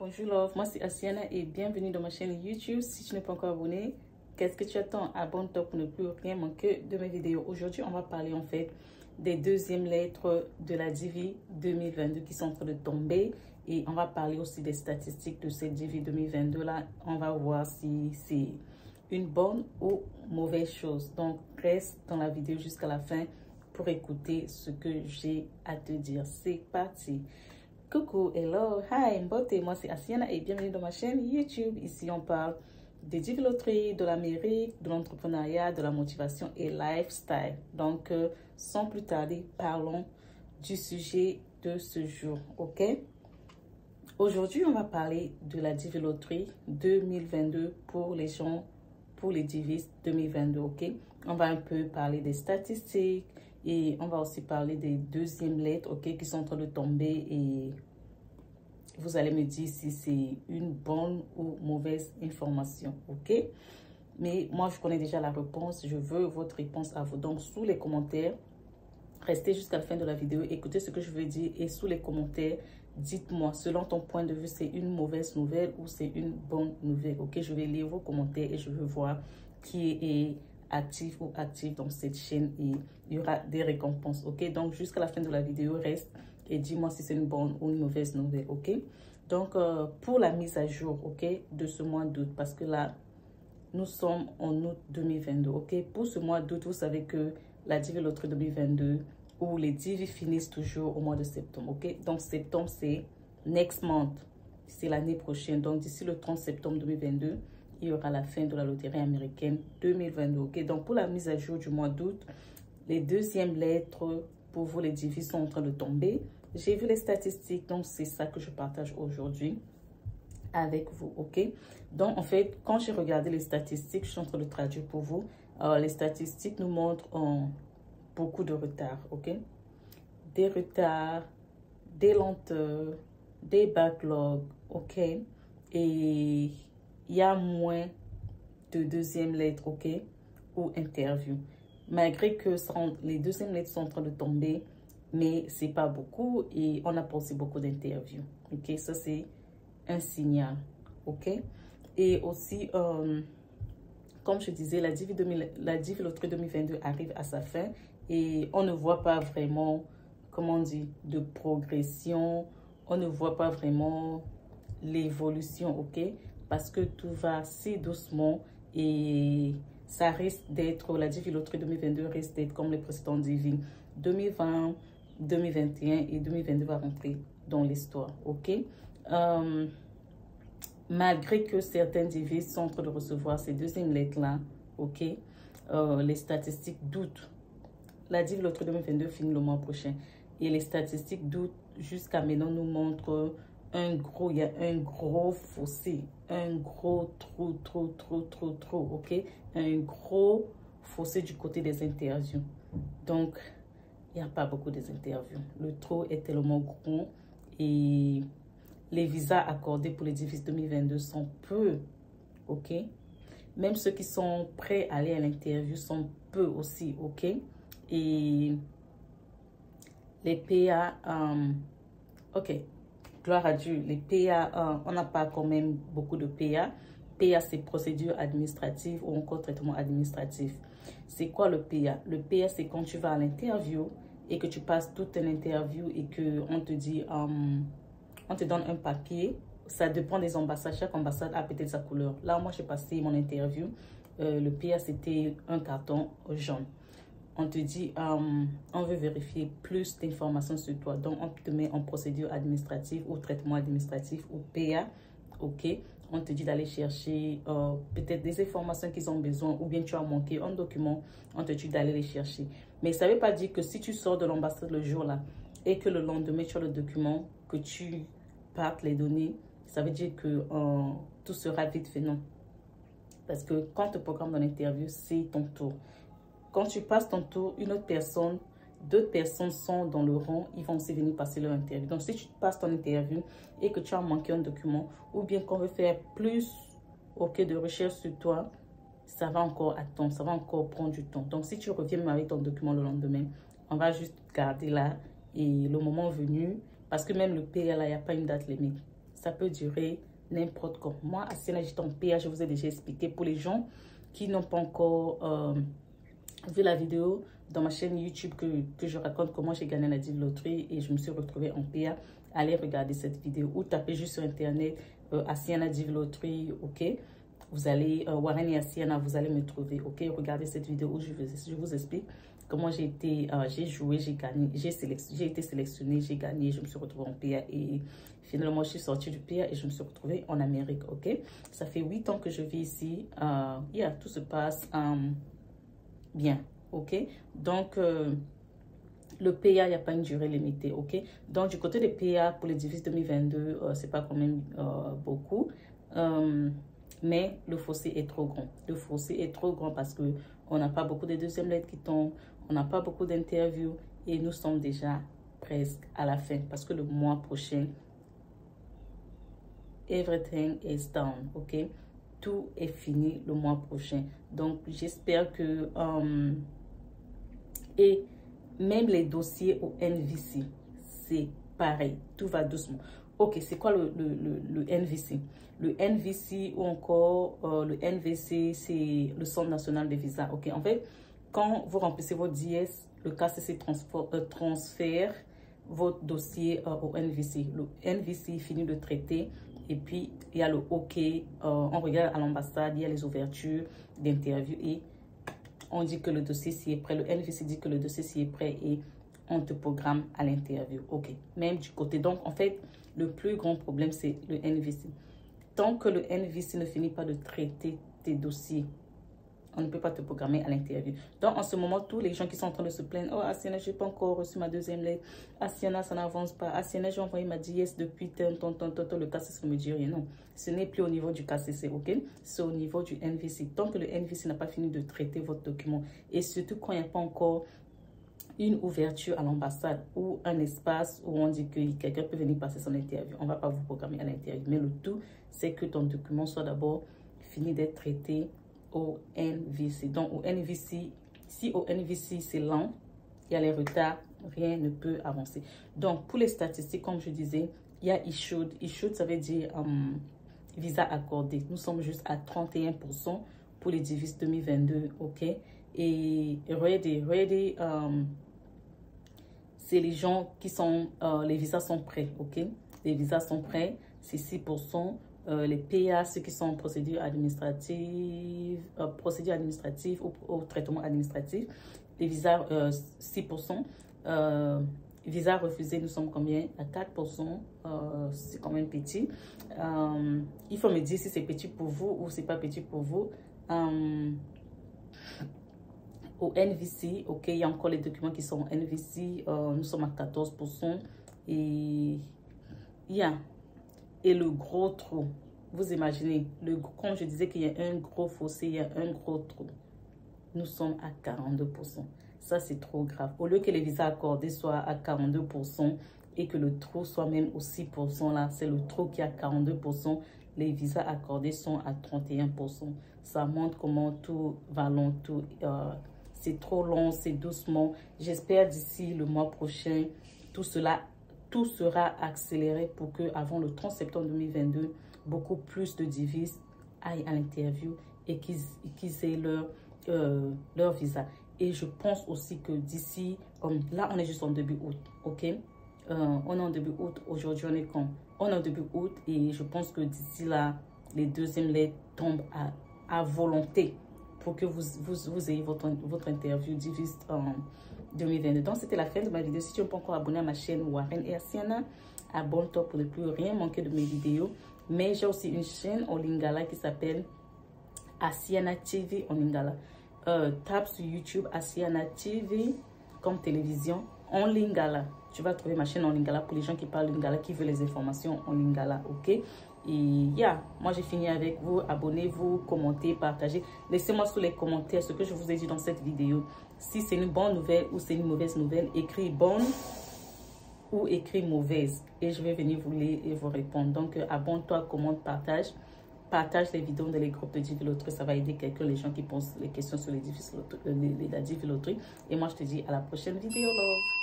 Bonjour love, moi c'est Asiana et bienvenue dans ma chaîne YouTube. Si tu n'es pas encore abonné, qu'est-ce que tu attends? Abonne-toi pour ne plus rien manquer de mes vidéos. Aujourd'hui, on va parler en fait des deuxièmes lettres de la Divi 2022 qui sont en train de tomber. Et on va parler aussi des statistiques de cette Divi 2022 là. On va voir si c'est une bonne ou mauvaise chose. Donc reste dans la vidéo jusqu'à la fin pour écouter ce que j'ai à te dire. C'est parti! Coucou, hello, hi, mbote, moi c'est Asiana et bienvenue dans ma chaîne YouTube. Ici on parle des Divi loteries, de l'Amérique, de l'entrepreneuriat, de la motivation et lifestyle. Donc sans plus tarder, parlons du sujet de ce jour, ok? Aujourd'hui on va parler de la Divi loterie 2022 pour les gens, pour les Divis 2022, ok? On va un peu parler des statistiques. Et on va aussi parler des deuxièmes lettres, ok, qui sont en train de tomber. Et vous allez me dire si c'est une bonne ou mauvaise information, ok? Mais moi, je connais déjà la réponse. Je veux votre réponse à vous. Donc, sous les commentaires, restez jusqu'à la fin de la vidéo. Écoutez ce que je veux dire. Et sous les commentaires, dites-moi, selon ton point de vue, c'est une mauvaise nouvelle ou c'est une bonne nouvelle, ok? Je vais lire vos commentaires et je veux voir qui est actif ou active dans cette chaîne et il y aura des récompenses, ok? Donc jusqu'à la fin de la vidéo, reste et dis-moi si c'est une bonne ou une mauvaise nouvelle, ok? Donc pour la mise à jour, ok, de ce mois d'août, parce que là nous sommes en août 2022, ok? Pour ce mois d'août, vous savez que la Divi loterie 2022 ou les Divi finissent toujours au mois de septembre, ok? Donc septembre c'est next month, c'est l'année prochaine. Donc d'ici le 30 septembre 2022 il y aura la fin de la loterie américaine 2022. Ok, donc pour la mise à jour du mois d'août, les deuxièmes lettres pour vous, les Divis, sont en train de tomber. J'ai vu les statistiques, donc c'est ça que je partage aujourd'hui avec vous. Ok, donc en fait, quand j'ai regardé les statistiques, je suis en train de traduire pour vous. Les statistiques nous montrent beaucoup de retard. Ok, des retards, des lenteurs, des backlogs. Ok, et il y a moins de deuxième lettres, ok, ou interview. Malgré que les deuxièmes lettres sont en train de tomber, mais c'est pas beaucoup et on a passé beaucoup d'interviews, ok. Ça, c'est un signal, ok. Et aussi, comme je disais, la Divi loterie 2022 arrive à sa fin et on ne voit pas vraiment, comment on dit, de progression. On ne voit pas vraiment l'évolution, ok, parce que tout va assez doucement et ça risque d'être, la Divi loterie 2022 risque d'être comme les précédents Divi 2020, 2021 et 2022 va rentrer dans l'histoire, ok. Malgré que certains Divi sont en train de recevoir ces deuxièmes lettres-là, ok, les statistiques doutent. La Divi loterie 2022 finit le mois prochain et les statistiques d'août jusqu'à maintenant nous montrent il y a un gros fossé, un gros trop, ok? Un gros fossé du côté des interviews. Donc, il n'y a pas beaucoup d'interviews. Le trou est tellement grand et les visas accordés pour les Divis 2022 sont peu, ok? Même ceux qui sont prêts à aller à l'interview sont peu aussi, ok? Et les PA, ok, gloire à Dieu, les PA, on n'a pas quand même beaucoup de PA. PA, c'est procédure administrative ou encore traitement administratif. C'est quoi le PA? Le PA, c'est quand tu vas à l'interview et que tu passes toute une interview et qu'on te dit, on te donne un papier. Ça dépend des ambassades. Chaque ambassade a peut-être sa couleur. Là, moi, j'ai passé mon interview. Le PA, c'était un carton jaune. On te dit, on veut vérifier plus d'informations sur toi. Donc, on te met en procédure administrative ou traitement administratif ou PA. OK. On te dit d'aller chercher peut-être des informations qu'ils ont besoin ou bien tu as manqué un document. On te dit d'aller les chercher. Mais ça ne veut pas dire que si tu sors de l'ambassade le jour-là et que le lendemain, tu as le document, que tu partes les données, ça veut dire que tout sera vite fait. Non. Parce que quand tu programmes dans l'interview, c'est ton tour. Quand tu passes ton tour, une autre personne, d'autres personnes sont dans le rang, ils vont aussi venir passer leur interview. Donc, si tu passes ton interview et que tu as manqué un document, ou bien qu'on veut faire plus de recherche sur toi, ça va encore attendre, ça va encore prendre du temps. Donc, si tu reviens avec ton document le lendemain, on va juste garder là et le moment venu, parce que même le PA, là, il n'y a pas une date limite. ça peut durer n'importe quand. Moi, à Siena, j'étais en PA, je vous ai déjà expliqué. Pour les gens qui n'ont pas encore vu la vidéo dans ma chaîne YouTube que je raconte comment j'ai gagné la Div Loterie et je me suis retrouvée en PA, allez regarder cette vidéo ou tapez juste sur internet Asiana Div Loterie, ok? Vous allez, Warren et Asiana, vous allez me trouver, ok? Regardez cette vidéo où je vous explique comment j'ai joué, j'ai gagné, j'ai été sélectionnée, j'ai gagné, je me suis retrouvée en PA et finalement je suis sortie du PA et je me suis retrouvée en Amérique, ok? Ça fait 8 ans que je vis ici, tout se passe bien, ok? Donc, le PA, il n'y a pas une durée limitée, ok? Donc, du côté des PA, pour les divises 2022, c'est pas quand même beaucoup. Mais le fossé est trop grand. Le fossé est trop grand parce que on n'a pas beaucoup de deuxièmes lettres qui tombent. On n'a pas beaucoup d'interviews. Et nous sommes déjà presque à la fin. Parce que le mois prochain, everything is done, ok? Tout est fini le mois prochain. Donc, j'espère que... et même les dossiers au NVC, c'est pareil. Tout va doucement. Ok, c'est quoi le NVC? Le NVC ou encore le NVC, c'est le Centre national des visas. Ok, en fait, quand vous remplissez votre DS, le KCC transfère votre dossier au NVC. Le NVC finit de traiter et puis il y a le OK. On regarde à l'ambassade, il y a les ouvertures d'interview et on dit que le dossier s'y est prêt. Le NVC dit que le dossier s'y est prêt et on te programme à l'interview. OK. Même du côté. Donc, en fait, le plus grand problème, c'est le NVC. Tant que le NVC ne finit pas de traiter tes dossiers, on ne peut pas te programmer à l'interview. Donc, en ce moment, tous les gens qui sont en train de se plaindre, « Oh, Asiana, je n'ai pas encore reçu ma deuxième lettre. Asiana, ça n'avance pas. Asiana, j'ai envoyé ma DS depuis le KCC ne me dit rien. » Non, ce n'est plus au niveau du KCC, ok? C'est au niveau du NVC. Tant que le NVC n'a pas fini de traiter votre document, et surtout quand il n'y a pas encore une ouverture à l'ambassade ou un espace où on dit que quelqu'un peut venir passer son interview, on ne va pas vous programmer à l'interview. Mais le tout, c'est que ton document soit d'abord fini d'être traité au NVC. Donc, au NVC, si au NVC c'est lent, il y a les retards, rien ne peut avancer. Donc, pour les statistiques, comme je disais, il y a issued. Issued, ça veut dire visa accordé. Nous sommes juste à 31% pour les divises 2022, ok? Et ready, c'est les gens qui sont, les visas sont prêts, ok? Les visas sont prêts, c'est 6%. Les PA, ceux qui sont en procédure administrative ou traitement administratif, les visas 6%. Visas refusés, nous sommes combien? À 4%. C'est quand même petit. Il faut me dire si c'est petit pour vous ou c'est pas petit pour vous. Au NVC, ok, il y a encore les documents qui sont au NVC. Nous sommes à 14%. Et et le gros trou, vous imaginez, comme je disais qu'il y a un gros fossé, il y a un gros trou. Nous sommes à 42%. Ça, c'est trop grave. Au lieu que les visas accordés soient à 42% et que le trou soit même au 6%, là, c'est le trou qui est à 42%. Les visas accordés sont à 31%. Ça montre comment tout va long, c'est trop long, c'est doucement. J'espère d'ici le mois prochain, tout sera accéléré pour que avant le 30 septembre 2022, beaucoup plus de divises aillent à l'interview et qu'ils aient leur visa. Et je pense aussi que d'ici, là on est juste en début août, ok? On est en début août, aujourd'hui on est quand? On est en début août et je pense que d'ici là, les deuxièmes lettres tombent à volonté pour que vous ayez votre interview divise 2022. Donc, c'était la fin de ma vidéo. Si tu n'es pas encore abonné à ma chaîne Warren et Asiana, abonne-toi pour ne plus rien manquer de mes vidéos. Mais j'ai aussi une chaîne en lingala qui s'appelle Asiana TV en lingala. Tape sur YouTube Asiana TV comme télévision en lingala. Tu vas trouver ma chaîne en lingala pour les gens qui parlent lingala, qui veulent les informations en lingala, ok? Et moi j'ai fini avec vous. Abonnez-vous, commentez, partagez. Laissez-moi sous les commentaires ce que je vous ai dit dans cette vidéo. Si c'est une bonne nouvelle ou c'est une mauvaise nouvelle, écris bonne ou écris mauvaise. Et je vais venir vous lire et vous répondre. Donc abonne-toi, commente, partage. Partage les vidéos dans les groupes de Div Loterie. Ça va aider quelqu'un, les gens qui posent les questions sur la Div Loterie. Et moi je te dis à la prochaine vidéo, love.